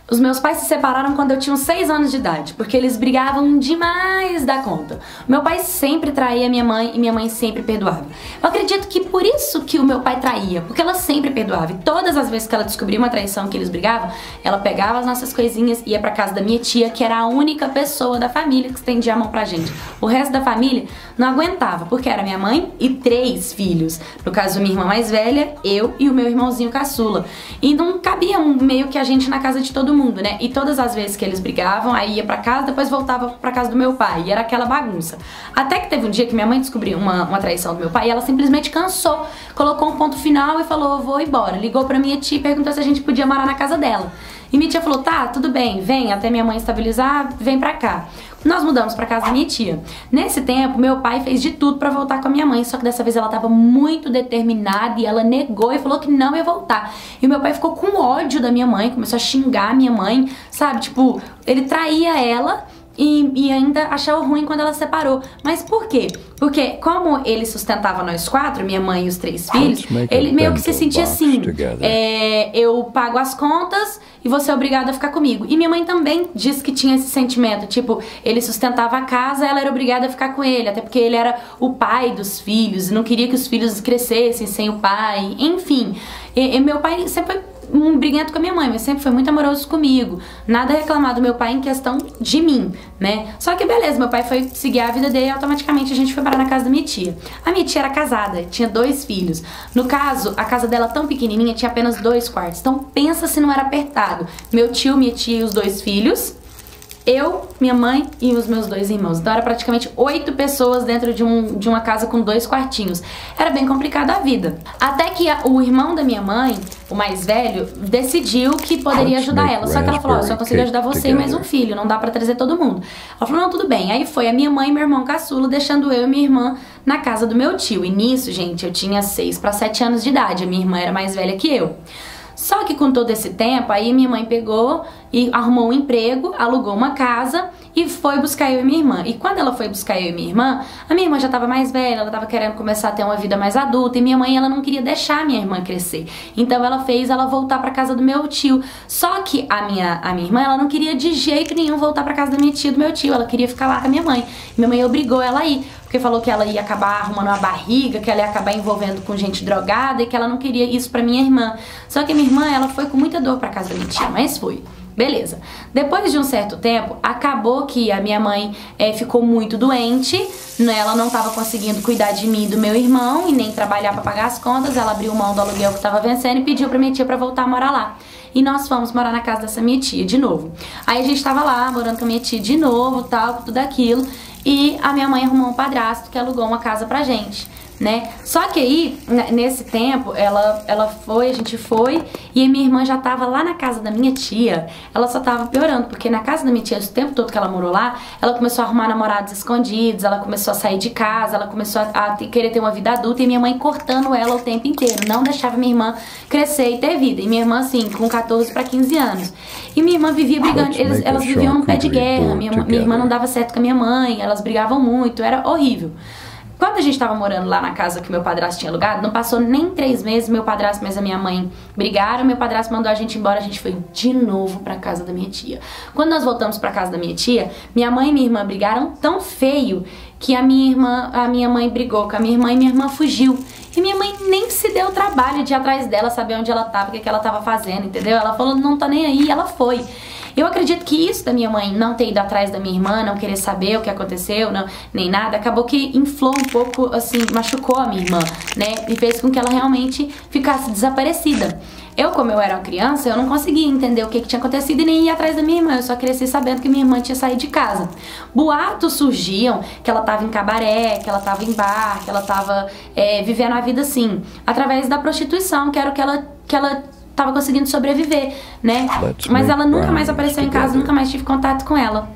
Os meus pais se separaram quando eu tinha uns 6 anos de idade, porque eles brigavam demais da conta. Meu pai sempre traía minha mãe e minha mãe sempre perdoava. Eu acredito que por isso que o meu pai traía, porque ela sempre perdoava. E todas as vezes que ela descobria uma traição que eles brigavam, ela pegava as nossas coisinhas e ia pra casa da minha tia, que era a única pessoa da família que estendia a mão pra gente. O resto da família não aguentava, porque era minha mãe e 3 filhos. No caso, minha irmã mais velha, eu e o meu irmãozinho caçula. E não cabia meio que a gente na casa de todo mundo, né? E todas as vezes que eles brigavam, aí ia pra casa, depois voltava pra casa do meu pai. E era aquela bagunça. Até que teve um dia que minha mãe descobriu uma traição do meu pai e ela simplesmente cansou. Colocou um ponto final e falou, eu vou embora. Ligou pra minha tia e perguntou se a gente podia morar na casa dela. E minha tia falou, tá, tudo bem, vem, até minha mãe estabilizar, vem pra cá. Nós mudamos pra casa da minha tia. Nesse tempo, meu pai fez de tudo pra voltar com a minha mãe, só que dessa vez ela tava muito determinada e ela negou e falou que não ia voltar. E o meu pai ficou com ódio da minha mãe, começou a xingar a minha mãe, sabe? Tipo, ele traía ela e ainda achava ruim quando ela separou. Mas por quê? Porque como ele sustentava nós 4, minha mãe e os 3 filhos, ele meio que se sentia assim, eu pago as contas e você é obrigada a ficar comigo. E minha mãe também disse que tinha esse sentimento, tipo, ele sustentava a casa, ela era obrigada a ficar com ele, até porque ele era o pai dos filhos, e não queria que os filhos crescessem sem o pai, enfim. E meu pai sempre foi um briguento com a minha mãe, mas sempre foi muito amoroso comigo. Nada a reclamar do meu pai em questão de mim, né? Só que beleza, meu pai foi seguir a vida dele e automaticamente a gente foi parar na casa da minha tia. A minha tia era casada, tinha 2 filhos. No caso, a casa dela tão pequenininha, tinha apenas 2 quartos. Então pensa se não era apertado. Meu tio, minha tia e os 2 filhos, eu, minha mãe e os meus 2 irmãos. Então era praticamente 8 pessoas dentro de uma casa com 2 quartinhos. Era bem complicada a vida. Até que o irmão da minha mãe, o mais velho, decidiu que poderia ajudar ela. Só que ela falou, eu só consigo ajudar você e mais um filho, não dá pra trazer todo mundo. Ela falou, não, tudo bem. Aí foi a minha mãe e meu irmão caçula, deixando eu e minha irmã na casa do meu tio. E nisso, gente, eu tinha 6 para 7 anos de idade. A minha irmã era mais velha que eu. Só que com todo esse tempo, aí minha mãe pegou e arrumou um emprego, alugou uma casa e foi buscar eu e minha irmã. E quando ela foi buscar eu e minha irmã, a minha irmã já tava mais velha, ela tava querendo começar a ter uma vida mais adulta, e minha mãe, ela não queria deixar a minha irmã crescer. Então ela fez ela voltar pra casa do meu tio. Só que a minha irmã, ela não queria de jeito nenhum voltar pra casa da minha tia, do meu tio, ela queria ficar lá com a minha mãe. Minha mãe obrigou ela a ir, porque falou que ela ia acabar arrumando uma barriga, que ela ia acabar envolvendo com gente drogada e que ela não queria isso pra minha irmã. Só que a minha irmã, ela foi com muita dor pra casa da minha tia, mas foi. Beleza. Depois de um certo tempo, acabou que a minha mãe ficou muito doente, né? Ela não estava conseguindo cuidar de mim e do meu irmão e nem trabalhar para pagar as contas. Ela abriu mão do aluguel que estava vencendo e pediu pra minha tia para voltar a morar lá. E nós fomos morar na casa dessa minha tia de novo. Aí a gente tava lá morando com a minha tia de novo, tal, tudo aquilo. E a minha mãe arrumou um padrasto que alugou uma casa pra gente, né? Só que aí, nesse tempo, a gente foi, e a minha irmã já tava lá na casa da minha tia. Ela só tava piorando, porque na casa da minha tia, o tempo todo que ela morou lá, ela começou a arrumar namorados escondidos, ela começou a sair de casa, ela começou a querer ter uma vida adulta, e minha mãe cortando ela o tempo inteiro, não deixava minha irmã crescer e ter vida. E minha irmã, assim, com 14 para 15 anos. E minha irmã vivia brigando, elas viviam num pé de guerra, minha irmã não dava certo com a minha mãe, elas brigavam muito, era horrível. Quando a gente tava morando lá na casa que meu padrasto tinha alugado, não passou nem 3 meses, meu padrasto e a minha mãe brigaram, meu padrasto mandou a gente embora, a gente foi de novo pra casa da minha tia. Quando nós voltamos pra casa da minha tia, minha mãe e minha irmã brigaram tão feio que a minha mãe brigou com a minha irmã e minha irmã fugiu. E minha mãe nem se deu o trabalho de ir atrás dela, saber onde ela tava, o que ela tava fazendo, entendeu? Ela falou, não tá nem aí, e ela foi. Eu acredito que isso da minha mãe não ter ido atrás da minha irmã, não querer saber o que aconteceu, não, nem nada, acabou que inflou um pouco, assim, machucou a minha irmã, né? E fez com que ela realmente ficasse desaparecida. Eu, como eu era uma criança, eu não conseguia entender o que tinha acontecido e nem ir atrás da minha irmã. Eu só cresci sabendo que minha irmã tinha saído de casa. Boatos surgiam que ela tava em cabaré, que ela tava em bar, que ela tava vivendo a vida assim, através da prostituição, que era o que ela tava conseguindo sobreviver, né? Mas ela nunca mais apareceu em casa, nunca mais tive contato com ela.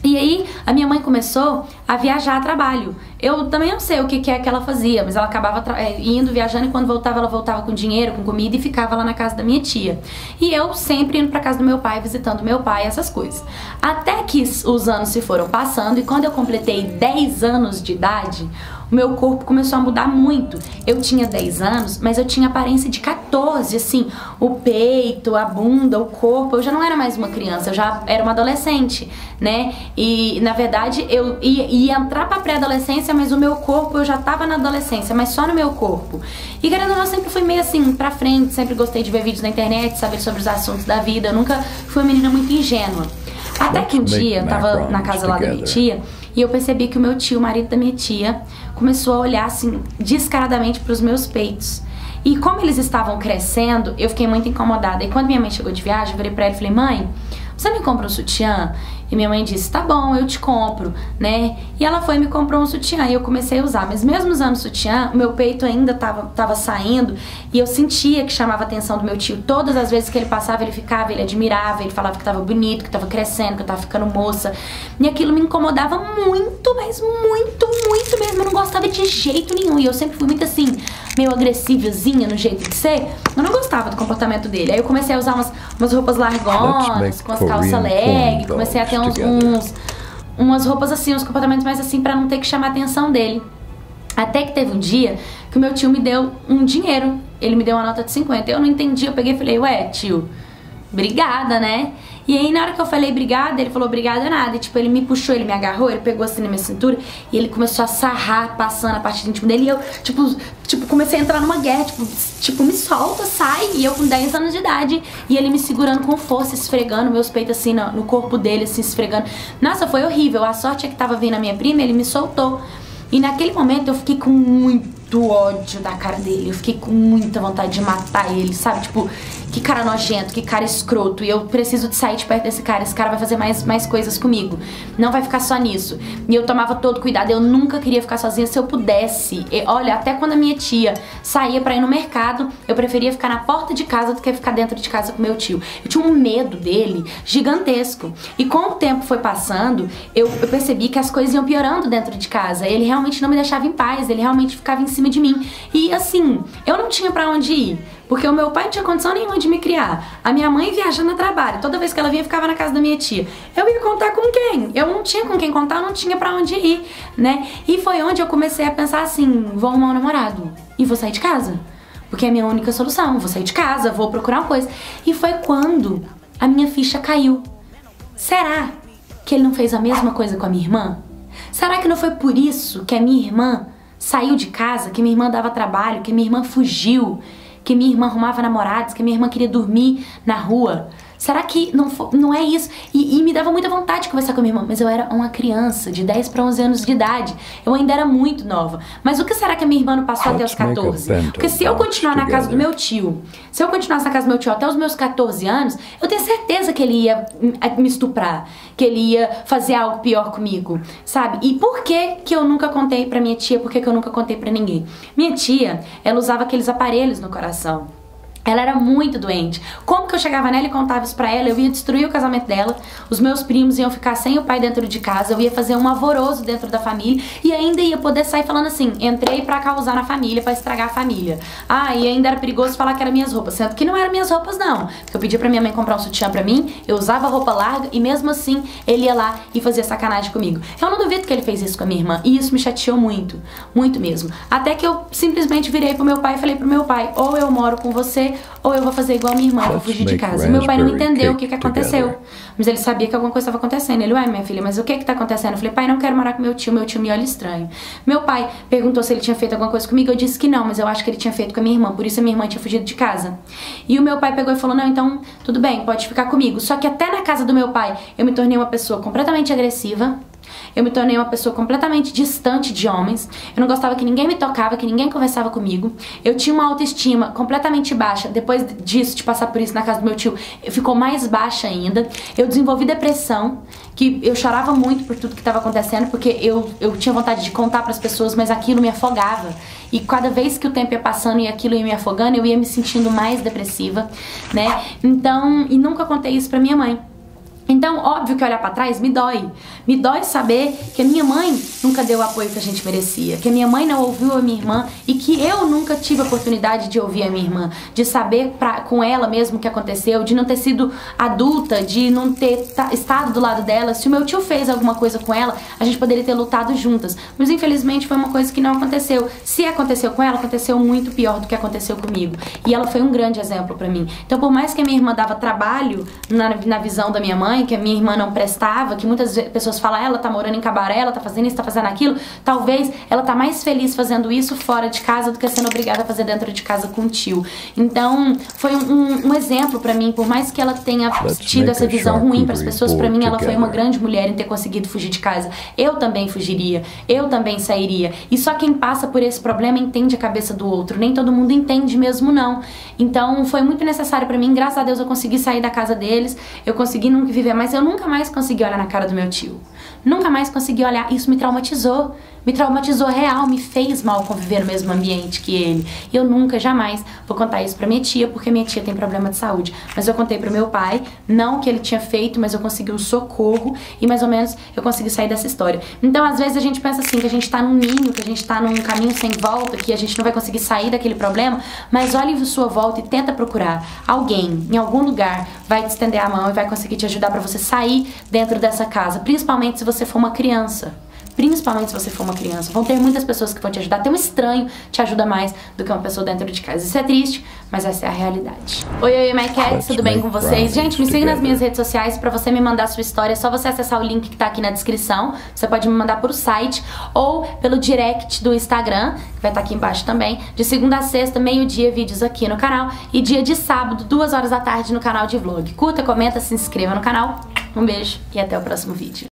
E aí, a minha mãe começou a viajar a trabalho. Eu também não sei o que é que ela fazia, mas ela acabava indo, viajando, e quando voltava, ela voltava com dinheiro, com comida, e ficava lá na casa da minha tia. E eu sempre indo pra casa do meu pai, visitando meu pai, essas coisas. Até que os anos se foram passando, e quando eu completei 10 anos de idade, o meu corpo começou a mudar muito. Eu tinha 10 anos, mas eu tinha aparência de 14, assim, o peito, a bunda, o corpo. Eu já não era mais uma criança, eu já era uma adolescente, né? E, na verdade, eu ia entrar pra pré-adolescência, mas o meu corpo, eu já tava na adolescência, mas só no meu corpo. E, querendo ou não, eu sempre fui meio assim, pra frente, sempre gostei de ver vídeos na internet, saber sobre os assuntos da vida. Eu nunca fui uma menina muito ingênua. Até que um dia, eu tava na casa lá da minha tia, e eu percebi que o meu tio, o marido da minha tia, começou a olhar assim descaradamente para os meus peitos. E como eles estavam crescendo, eu fiquei muito incomodada. E quando minha mãe chegou de viagem, eu virei pra ela e falei: mãe, você me compra um sutiã? E minha mãe disse: tá bom, eu te compro, né? E ela foi e me comprou um sutiã e eu comecei a usar. Mas mesmo usando sutiã, o meu peito ainda tava saindo, e eu sentia que chamava a atenção do meu tio. Todas as vezes que ele passava, ele ficava, ele admirava, ele falava que tava bonito, que tava crescendo, que eu tava ficando moça. E aquilo me incomodava muito, mas muito, muito mesmo. Eu não gostava de jeito nenhum. E eu sempre fui muito assim, meio agressivazinha no jeito de ser. Eu não gostava do comportamento dele. Aí eu comecei a usar umas roupas largonas, com as calças leg, comecei a ter umas roupas assim, uns comportamentos mais assim, pra não ter que chamar a atenção dele. Até que teve um dia que o meu tio me deu um dinheiro. Ele me deu uma nota de 50. Eu não entendi, eu peguei e falei: ué, tio, obrigada, né? E aí na hora que eu falei obrigada, ele falou obrigada nada. E tipo, ele me puxou, ele me agarrou, ele pegou assim na minha cintura e ele começou a sarrar, passando a parte íntima dele. E eu, tipo, comecei a entrar numa guerra, tipo, me solta, sai. E eu com 10 anos de idade, e ele me segurando com força, esfregando meus peitos assim no corpo dele, assim, esfregando. Nossa, foi horrível. A sorte é que tava vindo a minha prima, ele me soltou. E naquele momento eu fiquei com muito ódio da cara dele. Eu fiquei com muita vontade de matar ele, sabe? Tipo, que cara nojento, que cara escroto. E eu preciso de sair de perto desse cara. Esse cara vai fazer mais coisas comigo. Não vai ficar só nisso. E eu tomava todo cuidado. Eu nunca queria ficar sozinha se eu pudesse. E, olha, até quando a minha tia saía pra ir no mercado, eu preferia ficar na porta de casa do que ficar dentro de casa com meu tio. Eu tinha um medo dele gigantesco. E com o tempo foi passando, eu percebi que as coisas iam piorando dentro de casa. Ele realmente não me deixava em paz. Ele realmente ficava em cima de mim. E assim, eu não tinha pra onde ir. Porque o meu pai não tinha condição nenhuma de me criar. A minha mãe viajando a trabalho. Toda vez que ela vinha, ficava na casa da minha tia. Eu ia contar com quem? Eu não tinha com quem contar, eu não tinha pra onde ir, né? E foi onde eu comecei a pensar assim: vou arrumar um namorado e vou sair de casa. Porque é a minha única solução. Vou sair de casa, vou procurar uma coisa. E foi quando a minha ficha caiu. Será que ele não fez a mesma coisa com a minha irmã? Será que não foi por isso que a minha irmã saiu de casa, que minha irmã dava trabalho, que minha irmã fugiu, que minha irmã arrumava namorados, que minha irmã queria dormir na rua? Será que não é isso? E me dava muita vontade de conversar com a minha irmã, mas eu era uma criança de 10 para 11 anos de idade. Eu ainda era muito nova. Mas o que será que a minha irmã não passou até os 14? Porque se eu continuar na casa do meu tio, se eu continuasse na casa do meu tio até os meus 14 anos, eu tenho certeza que ele ia me estuprar, que ele ia fazer algo pior comigo, sabe? E por que eu nunca contei pra minha tia? Por que eu nunca contei pra ninguém? Minha tia, ela usava aqueles aparelhos no coração. Ela era muito doente. Como que eu chegava nela e contava isso pra ela? Eu ia destruir o casamento dela, os meus primos iam ficar sem o pai dentro de casa, eu ia fazer um alvoroço dentro da família e ainda ia poder sair falando assim: entrei pra causar na família, pra estragar a família. Ah, e ainda era perigoso falar que eram minhas roupas, sendo que não eram minhas roupas não. Porque eu pedia pra minha mãe comprar um sutiã pra mim, eu usava roupa larga e mesmo assim ele ia lá e fazia sacanagem comigo. Eu não duvido que ele fez isso com a minha irmã e isso me chateou muito, muito mesmo. Até que eu simplesmente virei pro meu pai e falei pro meu pai: ou eu moro com você, ou eu vou fazer igual a minha irmã, eu vou fugir de casa. E meu pai não entendeu o que aconteceu. Mas ele sabia que alguma coisa estava acontecendo. Ele: ué, minha filha, mas o que tá acontecendo? Eu falei: pai, não quero morar com meu tio me olha estranho. Meu pai perguntou se ele tinha feito alguma coisa comigo, eu disse que não, mas eu acho que ele tinha feito com a minha irmã, por isso a minha irmã tinha fugido de casa. E o meu pai pegou e falou: não, então tudo bem, pode ficar comigo. Só que até na casa do meu pai eu me tornei uma pessoa completamente agressiva. Eu me tornei uma pessoa completamente distante de homens. Eu não gostava que ninguém me tocava, que ninguém conversava comigo. Eu tinha uma autoestima completamente baixa. Depois disso, de passar por isso na casa do meu tio, ficou mais baixa ainda. Eu desenvolvi depressão, que eu chorava muito por tudo que estava acontecendo, porque eu tinha vontade de contar para as pessoas, mas aquilo me afogava. E cada vez que o tempo ia passando e aquilo ia me afogando, eu ia me sentindo mais depressiva, né? Então, e nunca contei isso pra minha mãe. Então, óbvio que olhar pra trás me dói. Me dói saber que a minha mãe nunca deu o apoio que a gente merecia, que a minha mãe não ouviu a minha irmã e que eu nunca tive a oportunidade de ouvir a minha irmã, de saber com ela mesmo o que aconteceu, de não ter sido adulta, de não ter estado do lado dela. Se o meu tio fez alguma coisa com ela, a gente poderia ter lutado juntas. Mas infelizmente foi uma coisa que não aconteceu. Se aconteceu com ela, aconteceu muito pior do que aconteceu comigo. E ela foi um grande exemplo pra mim. Então, por mais que a minha irmã dava trabalho na visão da minha mãe, que a minha irmã não prestava, que muitas pessoas falam, ela tá morando em Cabaré, ela tá fazendo isso, tá fazendo aquilo, talvez ela tá mais feliz fazendo isso fora de casa do que sendo obrigada a fazer dentro de casa com o tio. Então, foi um exemplo pra mim, por mais que ela tenha tido essa visão ruim pras pessoas, pra mim ela foi uma grande mulher em ter conseguido fugir de casa. Eu também fugiria, eu também sairia. E só quem passa por esse problema entende a cabeça do outro, nem todo mundo entende mesmo não. Então, foi muito necessário pra mim, graças a Deus eu consegui sair da casa deles, eu consegui nunca viver, mas eu nunca mais consegui olhar na cara do meu tio. Nunca mais consegui olhar. Isso me traumatizou. Me traumatizou real, me fez mal conviver no mesmo ambiente que ele. E eu nunca, jamais vou contar isso pra minha tia, porque minha tia tem problema de saúde. Mas eu contei pro meu pai, não o que ele tinha feito, mas eu consegui um socorro e mais ou menos eu consegui sair dessa história. Então, às vezes a gente pensa assim, que a gente tá num ninho, que a gente tá num caminho sem volta, que a gente não vai conseguir sair daquele problema, mas olhe a sua volta e tenta procurar. Alguém, em algum lugar, vai te estender a mão e vai conseguir te ajudar pra você sair dentro dessa casa, principalmente se você for uma criança. Principalmente se você for uma criança. Vão ter muitas pessoas que vão te ajudar. Até um estranho te ajuda mais do que uma pessoa dentro de casa. Isso é triste, mas essa é a realidade. Oi, my cats, tudo bem com vocês? Gente, me siga nas minhas redes sociais. Pra você me mandar a sua história, é só você acessar o link que tá aqui na descrição. Você pode me mandar por site ou pelo direct do Instagram, que vai estar aqui embaixo também. De segunda a sexta, meio-dia, vídeos aqui no canal. E dia de sábado, 2 horas da tarde, no canal de vlog. Curta, comenta, se inscreva no canal. Um beijo e até o próximo vídeo.